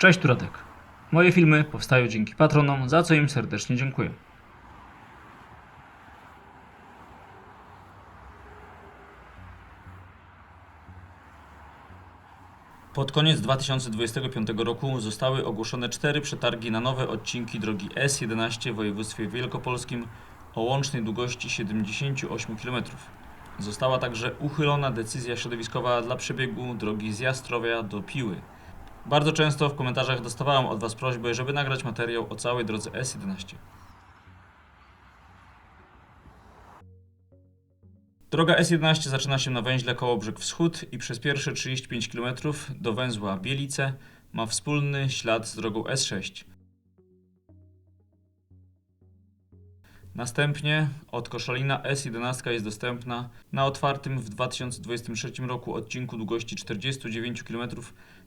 Cześć, tu Radek. Moje filmy powstają dzięki patronom, za co im serdecznie dziękuję. Pod koniec 2025 roku zostały ogłoszone 4 przetargi na nowe odcinki drogi S11 w województwie wielkopolskim o łącznej długości 78 km. Została także uchylona decyzja środowiskowa dla przebiegu drogi z Jastrowia do Piły. Bardzo często w komentarzach dostawałem od Was prośbę, żeby nagrać materiał o całej drodze S11. Droga S11 zaczyna się na węźle Kołobrzeg Wschód i przez pierwsze 35 km do węzła Bielice ma wspólny ślad z drogą S6. Następnie od Koszalina S11 jest dostępna na otwartym w 2023 roku odcinku długości 49 km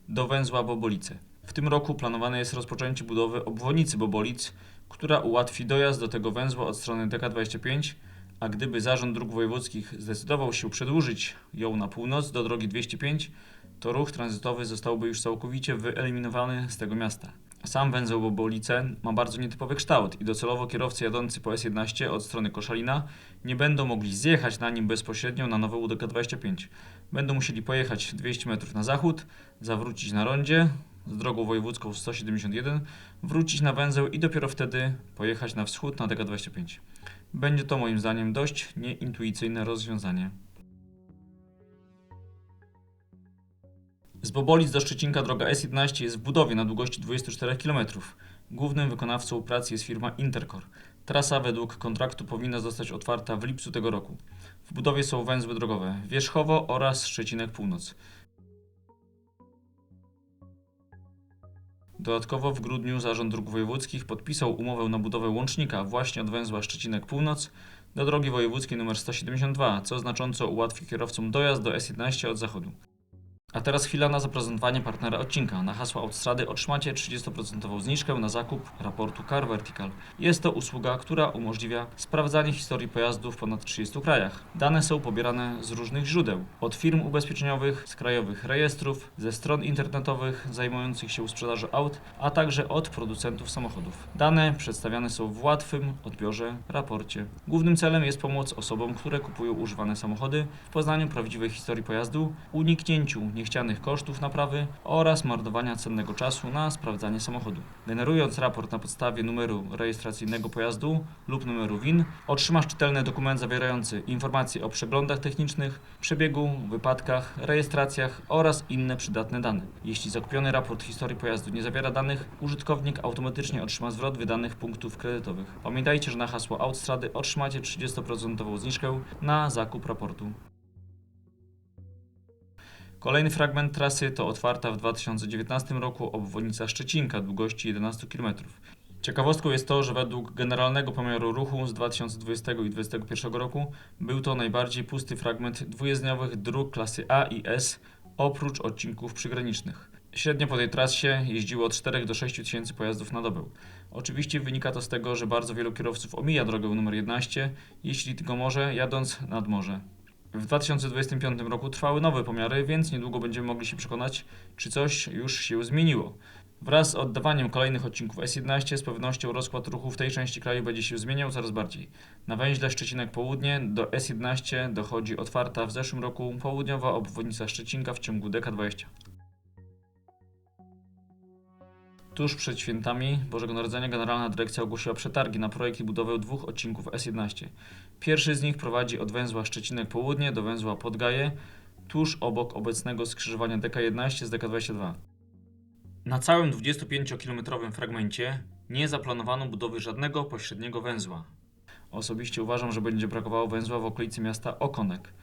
do węzła Bobolice. W tym roku planowane jest rozpoczęcie budowy obwodnicy Bobolic, która ułatwi dojazd do tego węzła od strony DK25, a gdyby Zarząd Dróg Wojewódzkich zdecydował się przedłużyć ją na północ do drogi 205, to ruch tranzytowy zostałby już całkowicie wyeliminowany z tego miasta. Sam węzeł Bobolice ma bardzo nietypowy kształt i docelowo kierowcy jadący po S11 od strony Koszalina nie będą mogli zjechać na nim bezpośrednio na nową DK25. Będą musieli pojechać 200 metrów na zachód, zawrócić na rondzie z drogą wojewódzką 171, wrócić na węzeł i dopiero wtedy pojechać na wschód na DK25. Będzie to moim zdaniem dość nieintuicyjne rozwiązanie. Z Bobolic do Szczecinka droga S11 jest w budowie na długości 24 km. Głównym wykonawcą pracy jest firma Intercor. Trasa według kontraktu powinna zostać otwarta w lipcu tego roku. W budowie są węzły drogowe Wierzchowo oraz Szczecinek Północ. Dodatkowo w grudniu Zarząd Dróg Wojewódzkich podpisał umowę na budowę łącznika właśnie od węzła Szczecinek Północ do drogi wojewódzkiej nr 172, co znacząco ułatwi kierowcom dojazd do S11 od zachodu. A teraz chwila na zaprezentowanie partnera odcinka. Na hasło Autostrady otrzymacie 30% zniżkę na zakup raportu Car Vertical. Jest to usługa, która umożliwia sprawdzanie historii pojazdu w ponad 30 krajach. Dane są pobierane z różnych źródeł. Od firm ubezpieczeniowych, z krajowych rejestrów, ze stron internetowych zajmujących się sprzedażą aut, a także od producentów samochodów. Dane przedstawiane są w łatwym odbiorze raporcie. Głównym celem jest pomoc osobom, które kupują używane samochody w poznaniu prawdziwej historii pojazdu, uniknięciu niechcianych kosztów naprawy oraz marnowania cennego czasu na sprawdzanie samochodu. Generując raport na podstawie numeru rejestracyjnego pojazdu lub numeru VIN, otrzymasz czytelny dokument zawierający informacje o przeglądach technicznych, przebiegu, wypadkach, rejestracjach oraz inne przydatne dane. Jeśli zakupiony raport historii pojazdu nie zawiera danych, użytkownik automatycznie otrzyma zwrot wydanych punktów kredytowych. Pamiętajcie, że na hasło Autostrady otrzymacie 30% zniżkę na zakup raportu. Kolejny fragment trasy to otwarta w 2019 roku obwodnica Szczecinka długości 11 km. Ciekawostką jest to, że według generalnego pomiaru ruchu z 2020 i 2021 roku był to najbardziej pusty fragment dwujezdniowych dróg klasy A i S oprócz odcinków przygranicznych. Średnio po tej trasie jeździło od 4 do 6 tysięcy pojazdów na dobę. Oczywiście wynika to z tego, że bardzo wielu kierowców omija drogę numer 11, jeśli tylko może, jadąc nad morze. W 2025 roku trwały nowe pomiary, więc niedługo będziemy mogli się przekonać, czy coś już się zmieniło. Wraz z oddawaniem kolejnych odcinków S11 z pewnością rozkład ruchu w tej części kraju będzie się zmieniał coraz bardziej. Na węźle Szczecinek Południe do S11 dochodzi otwarta w zeszłym roku południowa obwodnica Szczecinka w ciągu DK20. Tuż przed świętami Bożego Narodzenia Generalna Dyrekcja ogłosiła przetargi na projekt i budowę 2 odcinków S11. Pierwszy z nich prowadzi od węzła Szczecinek Południe do węzła Podgaje, tuż obok obecnego skrzyżowania DK11 z DK22. Na całym 25-kilometrowym fragmencie nie zaplanowano budowy żadnego pośredniego węzła. Osobiście uważam, że będzie brakowało węzła w okolicy miasta Okonek.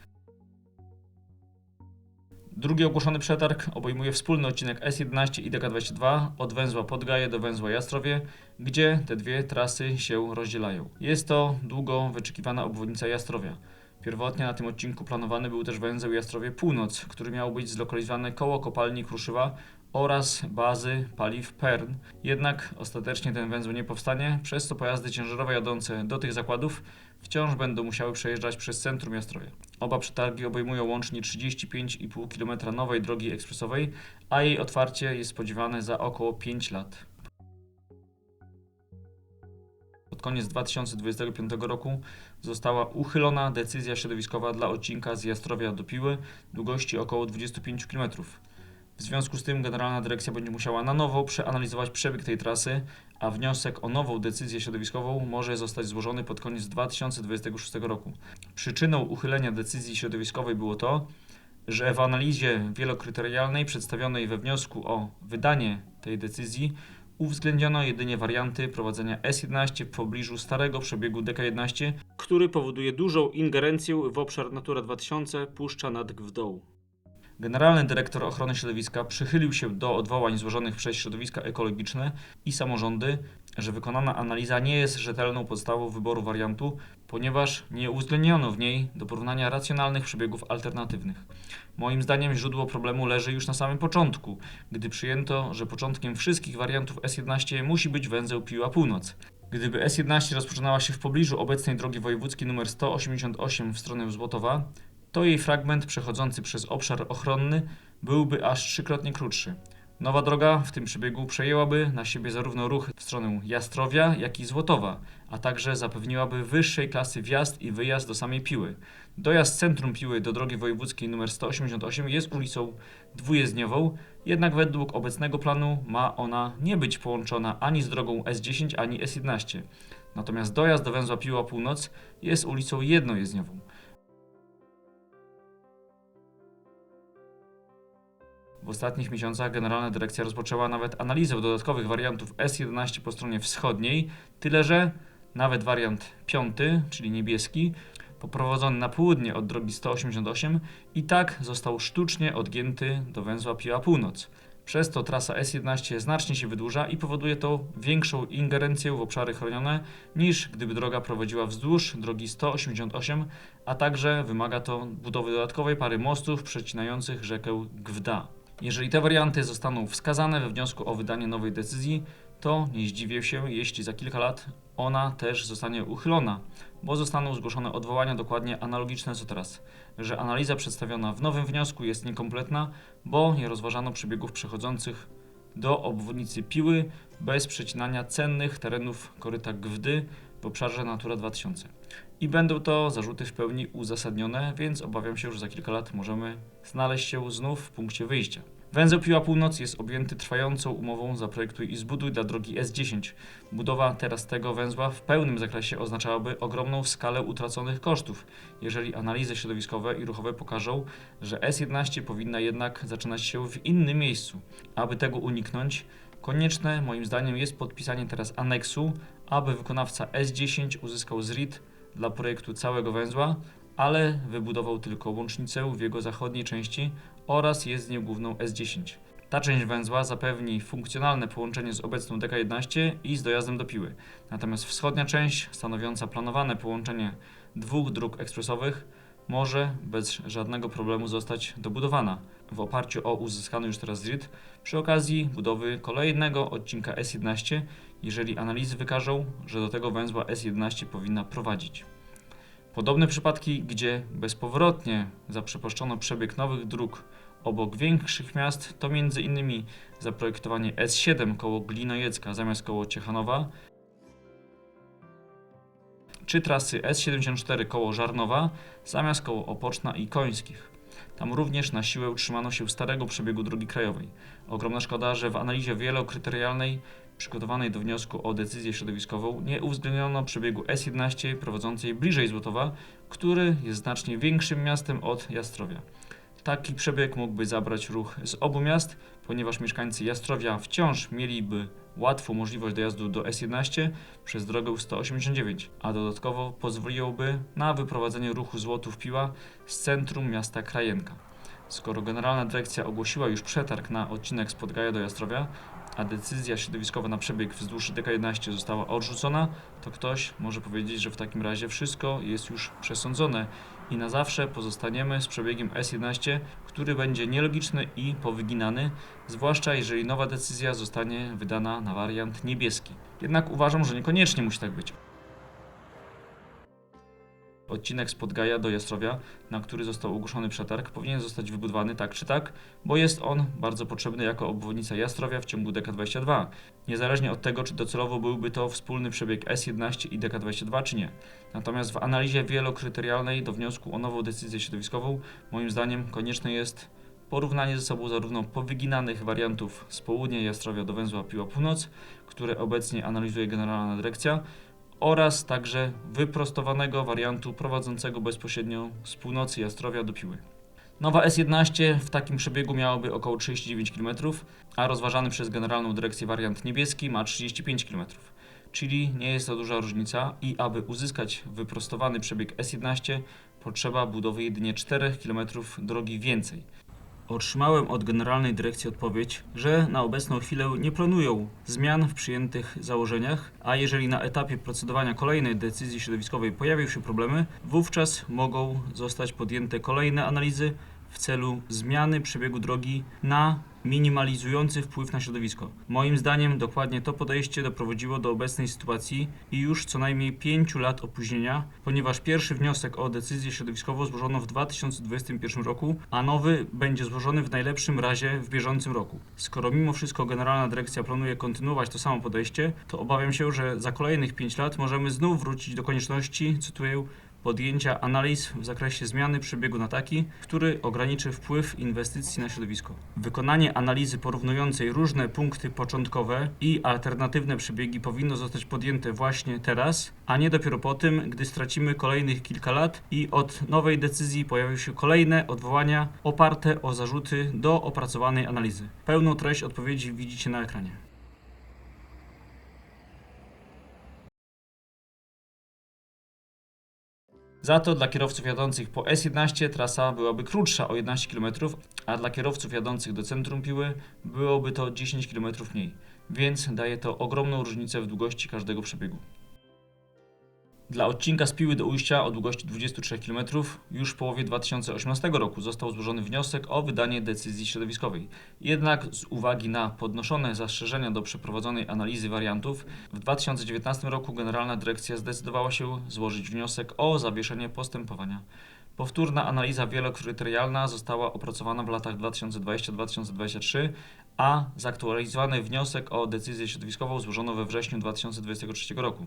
Drugi ogłoszony przetarg obejmuje wspólny odcinek S11 i DK22 od węzła Podgaje do węzła Jastrowie, gdzie te dwie trasy się rozdzielają. Jest to długo wyczekiwana obwodnica Jastrowia. Pierwotnie na tym odcinku planowany był też węzeł Jastrowie Północ, który miał być zlokalizowany koło kopalni Kruszywa oraz bazy paliw PERN. Jednak ostatecznie ten węzeł nie powstanie, przez co pojazdy ciężarowe jadące do tych zakładów wciąż będą musiały przejeżdżać przez centrum Jastrowia. Oba przetargi obejmują łącznie 35,5 km nowej drogi ekspresowej, a jej otwarcie jest spodziewane za około 5 lat. Pod koniec 2025 roku została uchylona decyzja środowiskowa dla odcinka z Jastrowia do Piły długości około 25 km. W związku z tym Generalna Dyrekcja będzie musiała na nowo przeanalizować przebieg tej trasy, a wniosek o nową decyzję środowiskową może zostać złożony pod koniec 2026 roku. Przyczyną uchylenia decyzji środowiskowej było to, że w analizie wielokryterialnej przedstawionej we wniosku o wydanie tej decyzji uwzględniono jedynie warianty prowadzenia S11 w pobliżu starego przebiegu DK11, który powoduje dużą ingerencję w obszar Natura 2000 Puszcza nad Gwydą. Generalny Dyrektor Ochrony Środowiska przychylił się do odwołań złożonych przez środowiska ekologiczne i samorządy, że wykonana analiza nie jest rzetelną podstawą wyboru wariantu, ponieważ nie uwzględniono w niej do porównania racjonalnych przebiegów alternatywnych. Moim zdaniem źródło problemu leży już na samym początku, gdy przyjęto, że początkiem wszystkich wariantów S11 musi być węzeł Piła Północ. Gdyby S11 rozpoczynała się w pobliżu obecnej drogi wojewódzkiej nr 188 w stronę Złotowa, to jej fragment przechodzący przez obszar ochronny byłby aż 3-krotnie krótszy. Nowa droga w tym przebiegu przejęłaby na siebie zarówno ruch w stronę Jastrowia, jak i Złotowa, a także zapewniłaby wyższej klasy wjazd i wyjazd do samej Piły. Dojazd z centrum Piły do drogi wojewódzkiej nr 188 jest ulicą dwujezdniową, jednak według obecnego planu ma ona nie być połączona ani z drogą S10, ani S11. Natomiast dojazd do węzła Piła Północ jest ulicą jednojezdniową. W ostatnich miesiącach Generalna Dyrekcja rozpoczęła nawet analizę dodatkowych wariantów S11 po stronie wschodniej, tyle że nawet wariant 5, czyli niebieski, poprowadzony na południe od drogi 188 i tak został sztucznie odgięty do węzła Piła Północ. Przez to trasa S11 znacznie się wydłuża i powoduje to większą ingerencję w obszary chronione niż gdyby droga prowadziła wzdłuż drogi 188, a także wymaga to budowy dodatkowej pary mostów przecinających rzekę Gwda. Jeżeli te warianty zostaną wskazane we wniosku o wydanie nowej decyzji, to nie zdziwię się, jeśli za kilka lat ona też zostanie uchylona, bo zostaną zgłoszone odwołania dokładnie analogiczne co teraz, że analiza przedstawiona w nowym wniosku jest niekompletna, bo nie rozważano przebiegów przechodzących do obwodnicy Piły bez przecinania cennych terenów koryta Gwdy w obszarze Natura 2000. I będą to zarzuty w pełni uzasadnione, więc obawiam się, że za kilka lat możemy znaleźć się znów w punkcie wyjścia. Węzeł Piła Północ jest objęty trwającą umową Zaprojektuj i zbuduj dla drogi S10. Budowa teraz tego węzła w pełnym zakresie oznaczałaby ogromną skalę utraconych kosztów, jeżeli analizy środowiskowe i ruchowe pokażą, że S11 powinna jednak zaczynać się w innym miejscu. Aby tego uniknąć, konieczne moim zdaniem jest podpisanie teraz aneksu, aby wykonawca S10 uzyskał ZRID dla projektu całego węzła, ale wybudował tylko łącznicę w jego zachodniej części oraz jezdnię główną S10. Ta część węzła zapewni funkcjonalne połączenie z obecną DK11 i z dojazdem do Piły. Natomiast wschodnia część, stanowiąca planowane połączenie dwóch dróg ekspresowych, może bez żadnego problemu zostać dobudowana w oparciu o uzyskany już teraz ZRID przy okazji budowy kolejnego odcinka S11, jeżeli analizy wykażą, że do tego węzła S11 powinna prowadzić. Podobne przypadki, gdzie bezpowrotnie zaprzepaszczono przebieg nowych dróg obok większych miast, to m.in. zaprojektowanie S7 koło Glinojecka zamiast koło Ciechanowa, czy trasy S74 koło Żarnowa zamiast koło Opoczna i Końskich. Tam również na siłę utrzymano się starego przebiegu drogi krajowej. Ogromna szkoda, że w analizie wielokryterialnej przygotowanej do wniosku o decyzję środowiskową nie uwzględniono przebiegu S11 prowadzącej bliżej Złotowa, który jest znacznie większym miastem od Jastrowia. Taki przebieg mógłby zabrać ruch z obu miast, ponieważ mieszkańcy Jastrowia wciąż mieliby łatwą możliwość dojazdu do S11 przez drogę 189, a dodatkowo pozwoliłoby na wyprowadzenie ruchu Złotów-Piła z centrum miasta Krajenka. Skoro Generalna Dyrekcja ogłosiła już przetarg na odcinek z Podgaja do Jastrowia, a decyzja środowiskowa na przebieg wzdłuż DK11 została odrzucona, to ktoś może powiedzieć, że w takim razie wszystko jest już przesądzone i na zawsze pozostaniemy z przebiegiem S11, który będzie nielogiczny i powyginany, zwłaszcza jeżeli nowa decyzja zostanie wydana na wariant niebieski. Jednak uważam, że niekoniecznie musi tak być. Odcinek z Podgaja do Jastrowia, na który został ogłoszony przetarg, powinien zostać wybudowany tak czy tak, bo jest on bardzo potrzebny jako obwodnica Jastrowia w ciągu DK22, niezależnie od tego, czy docelowo byłby to wspólny przebieg S11 i DK22, czy nie. Natomiast w analizie wielokryterialnej do wniosku o nową decyzję środowiskową, moim zdaniem konieczne jest porównanie ze sobą zarówno powyginanych wariantów z południa Jastrowia do węzła Piła Północ, które obecnie analizuje Generalna Dyrekcja, oraz także wyprostowanego wariantu prowadzącego bezpośrednio z północy Jastrowia do Piły. Nowa S11 w takim przebiegu miałaby około 39 km, a rozważany przez Generalną Dyrekcję wariant niebieski ma 35 km. Czyli nie jest to duża różnica i aby uzyskać wyprostowany przebieg S11 potrzeba budowy jedynie 4 km drogi więcej. Otrzymałem od Generalnej Dyrekcji odpowiedź, że na obecną chwilę nie planują zmian w przyjętych założeniach, a jeżeli na etapie procedowania kolejnej decyzji środowiskowej pojawią się problemy, wówczas mogą zostać podjęte kolejne analizy w celu zmiany przebiegu drogi na minimalizujący wpływ na środowisko. Moim zdaniem dokładnie to podejście doprowadziło do obecnej sytuacji i już co najmniej 5 lat opóźnienia, ponieważ pierwszy wniosek o decyzję środowiskową złożono w 2021 roku, a nowy będzie złożony w najlepszym razie w bieżącym roku. Skoro mimo wszystko Generalna Dyrekcja planuje kontynuować to samo podejście, to obawiam się, że za kolejnych 5 lat możemy znów wrócić do konieczności, cytuję, podjęcia analiz w zakresie zmiany przebiegu na taki, który ograniczy wpływ inwestycji na środowisko. Wykonanie analizy porównującej różne punkty początkowe i alternatywne przebiegi powinno zostać podjęte właśnie teraz, a nie dopiero po tym, gdy stracimy kolejnych kilka lat i od nowej decyzji pojawią się kolejne odwołania oparte o zarzuty do opracowanej analizy. Pełną treść odpowiedzi widzicie na ekranie. Za to dla kierowców jadących po S11 trasa byłaby krótsza o 11 km, a dla kierowców jadących do centrum Piły byłoby to 10 km mniej, więc daje to ogromną różnicę w długości każdego przebiegu. Dla odcinka z Piły do Ujścia o długości 23 km już w połowie 2018 roku został złożony wniosek o wydanie decyzji środowiskowej. Jednak z uwagi na podnoszone zastrzeżenia do przeprowadzonej analizy wariantów, w 2019 roku Generalna Dyrekcja zdecydowała się złożyć wniosek o zawieszenie postępowania. Powtórna analiza wielokryterialna została opracowana w latach 2020-2023, a zaktualizowany wniosek o decyzję środowiskową złożono we wrześniu 2023 roku.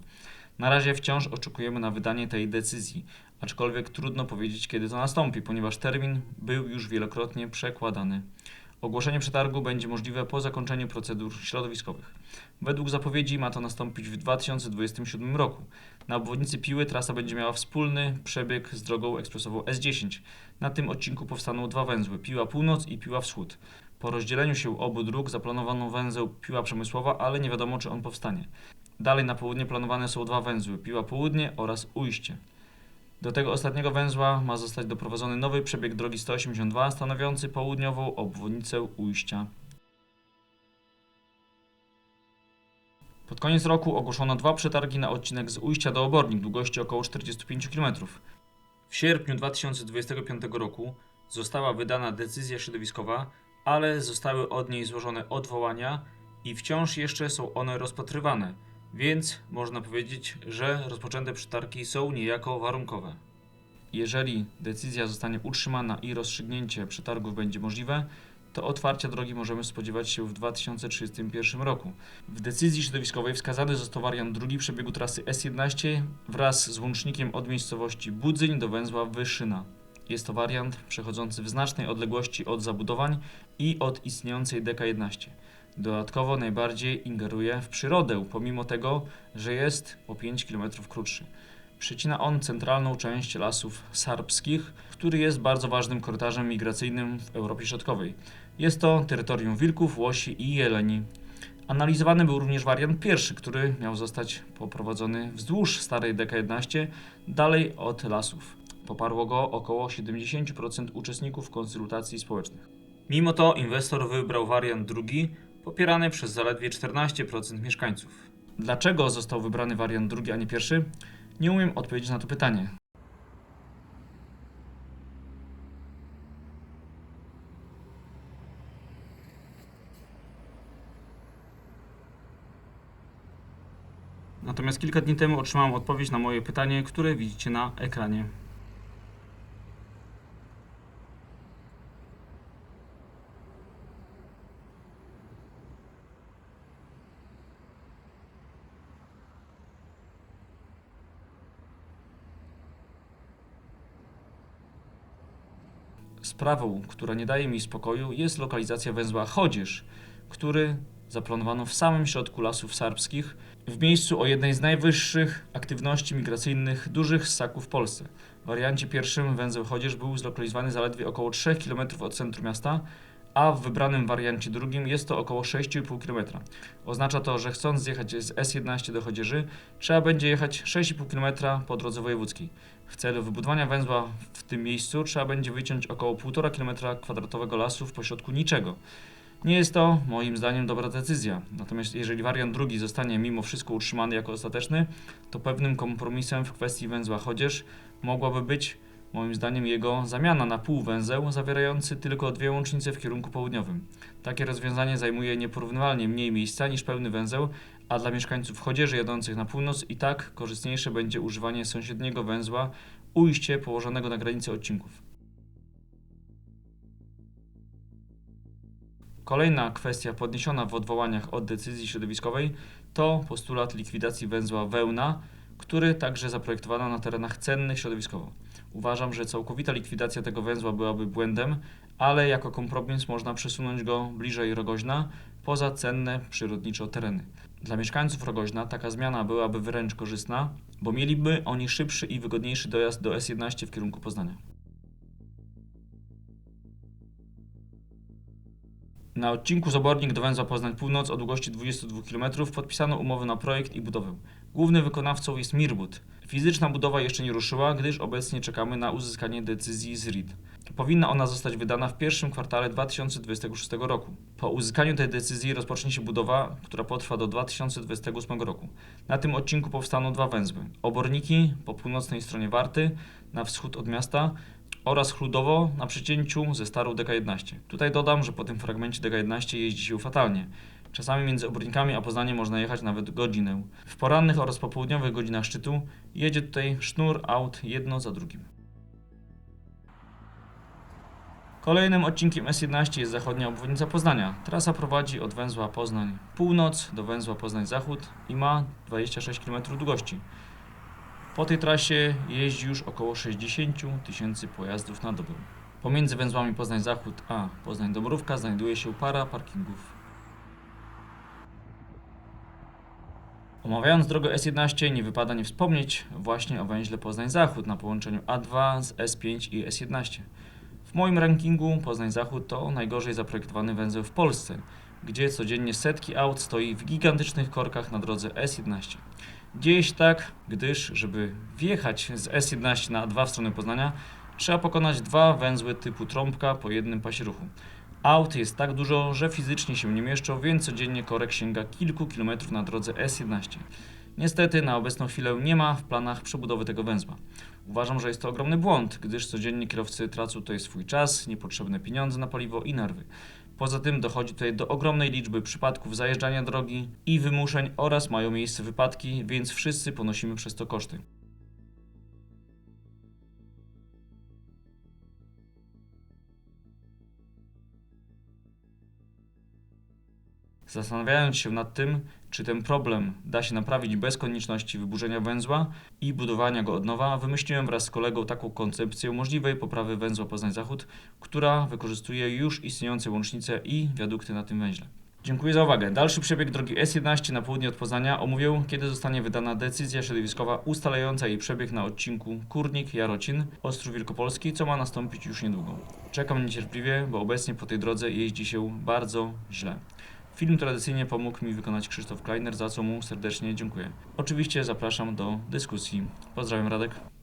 Na razie wciąż oczekujemy na wydanie tej decyzji, aczkolwiek trudno powiedzieć, kiedy to nastąpi, ponieważ termin był już wielokrotnie przekładany. Ogłoszenie przetargu będzie możliwe po zakończeniu procedur środowiskowych. Według zapowiedzi ma to nastąpić w 2027 roku. Na obwodnicy Piły trasa będzie miała wspólny przebieg z drogą ekspresową S10. Na tym odcinku powstaną dwa węzły, Piła Północ i Piła Wschód. Po rozdzieleniu się obu dróg zaplanowano węzeł Piła Przemysłowa, ale nie wiadomo, czy on powstanie. Dalej na południe planowane są dwa węzły, Piła Południe oraz Ujście. Do tego ostatniego węzła ma zostać doprowadzony nowy przebieg drogi 182 stanowiący południową obwodnicę Ujścia. Pod koniec roku ogłoszono dwa przetargi na odcinek z Ujścia do Obornik długości około 45 km. W sierpniu 2025 roku została wydana decyzja środowiskowa, ale zostały od niej złożone odwołania i wciąż jeszcze są one rozpatrywane, więc można powiedzieć, że rozpoczęte przetargi są niejako warunkowe. Jeżeli decyzja zostanie utrzymana i rozstrzygnięcie przetargów będzie możliwe, to otwarcia drogi możemy spodziewać się w 2031 roku. W decyzji środowiskowej wskazany został wariant drugi przebiegu trasy S11 wraz z łącznikiem od miejscowości Budzyń do węzła Wyszyna. Jest to wariant przechodzący w znacznej odległości od zabudowań i od istniejącej DK11. Dodatkowo najbardziej ingeruje w przyrodę, pomimo tego, że jest o 5 km krótszy. Przecina on centralną część lasów serbskich, który jest bardzo ważnym korytarzem migracyjnym w Europie Środkowej. Jest to terytorium wilków, łosi i jeleni. Analizowany był również wariant pierwszy, który miał zostać poprowadzony wzdłuż starej DK11, dalej od lasów. Poparło go około 70% uczestników konsultacji społecznych. Mimo to inwestor wybrał wariant drugi, popierany przez zaledwie 14% mieszkańców. Dlaczego został wybrany wariant drugi, a nie pierwszy? Nie umiem odpowiedzieć na to pytanie. Natomiast kilka dni temu otrzymałem odpowiedź na moje pytanie, które widzicie na ekranie. Sprawą, która nie daje mi spokoju, jest lokalizacja węzła Chodzież, który zaplanowano w samym środku Lasów Sarbskich, w miejscu o jednej z najwyższych aktywności migracyjnych dużych ssaków w Polsce. W wariancie pierwszym węzeł Chodzież był zlokalizowany zaledwie około 3 km od centrum miasta, a w wybranym wariancie drugim jest to około 6,5 km. Oznacza to, że chcąc zjechać z S11 do Chodzieży, trzeba będzie jechać 6,5 km po drodze wojewódzkiej. W celu wybudowania węzła w tym miejscu trzeba będzie wyciąć około 1,5 km² lasu w pośrodku niczego. Nie jest to, moim zdaniem, dobra decyzja. Natomiast jeżeli wariant drugi zostanie mimo wszystko utrzymany jako ostateczny, to pewnym kompromisem w kwestii węzła Chodzież mogłaby być, moim zdaniem, jego zamiana na półwęzeł zawierający tylko 2 łącznice w kierunku południowym. Takie rozwiązanie zajmuje nieporównywalnie mniej miejsca niż pełny węzeł, a dla mieszkańców Chodzieży jadących na północ i tak korzystniejsze będzie używanie sąsiedniego węzła Ujście położonego na granicy odcinków. Kolejna kwestia podniesiona w odwołaniach od decyzji środowiskowej to postulat likwidacji węzła Wełna, który także zaprojektowano na terenach cennych środowiskowo. Uważam, że całkowita likwidacja tego węzła byłaby błędem, ale jako kompromis można przesunąć go bliżej Rogoźna, poza cenne przyrodniczo tereny. Dla mieszkańców Rogoźna taka zmiana byłaby wręcz korzystna, bo mieliby oni szybszy i wygodniejszy dojazd do S11 w kierunku Poznania. Na odcinku Zobornik do węzła Poznań Północ o długości 22 km podpisano umowę na projekt i budowę. Głównym wykonawcą jest Mirbud. Fizyczna budowa jeszcze nie ruszyła, gdyż obecnie czekamy na uzyskanie decyzji z RID. Powinna ona zostać wydana w pierwszym kwartale 2026 roku. Po uzyskaniu tej decyzji rozpocznie się budowa, która potrwa do 2028 roku. Na tym odcinku powstaną 2 węzły. Oborniki po północnej stronie Warty, na wschód od miasta, oraz Chludowo na przecięciu ze starą DK11. Tutaj dodam, że po tym fragmencie DK11 jeździ się fatalnie. Czasami między Obornikami a Poznaniem można jechać nawet godzinę. W porannych oraz popołudniowych godzinach szczytu jedzie tutaj sznur aut jedno za drugim. Kolejnym odcinkiem S11 jest zachodnia obwodnica Poznania. Trasa prowadzi od węzła Poznań Północ do węzła Poznań Zachód i ma 26 km długości. Po tej trasie jeździ już około 60 000 pojazdów na dobę. Pomiędzy węzłami Poznań Zachód a Poznań Dąbrówka znajduje się para parkingów. Omawiając drogę S11 nie wypada nie wspomnieć właśnie o węźle Poznań Zachód na połączeniu A2 z S5 i S11. W moim rankingu Poznań Zachód to najgorzej zaprojektowany węzeł w Polsce, gdzie codziennie setki aut stoi w gigantycznych korkach na drodze S11. Dzieje się tak, gdyż żeby wjechać z S11 na A2 w stronę Poznania, trzeba pokonać 2 węzły typu trąbka po jednym pasie ruchu. Aut jest tak dużo, że fizycznie się nie mieszczą, więc codziennie korek sięga kilku kilometrów na drodze S11. Niestety na obecną chwilę nie ma w planach przebudowy tego węzła. Uważam, że jest to ogromny błąd, gdyż codziennie kierowcy tracą tutaj swój czas, niepotrzebne pieniądze na paliwo i nerwy. Poza tym dochodzi tutaj do ogromnej liczby przypadków zajeżdżania drogi i wymuszeń oraz mają miejsce wypadki, więc wszyscy ponosimy przez to koszty. Zastanawiając się nad tym, czy ten problem da się naprawić bez konieczności wyburzenia węzła i budowania go od nowa, wymyśliłem wraz z kolegą taką koncepcję możliwej poprawy węzła Poznań Zachód, która wykorzystuje już istniejące łącznice i wiadukty na tym węźle. Dziękuję za uwagę. Dalszy przebieg drogi S11 na południe od Poznania omówię, kiedy zostanie wydana decyzja środowiskowa ustalająca jej przebieg na odcinku Kurnik-Jarocin, Ostrów Wielkopolski, co ma nastąpić już niedługo. Czekam niecierpliwie, bo obecnie po tej drodze jeździ się bardzo źle. Film tradycyjnie pomógł mi wykonać Krzysztof Kleiner, za co mu serdecznie dziękuję. Oczywiście zapraszam do dyskusji. Pozdrawiam, Radek.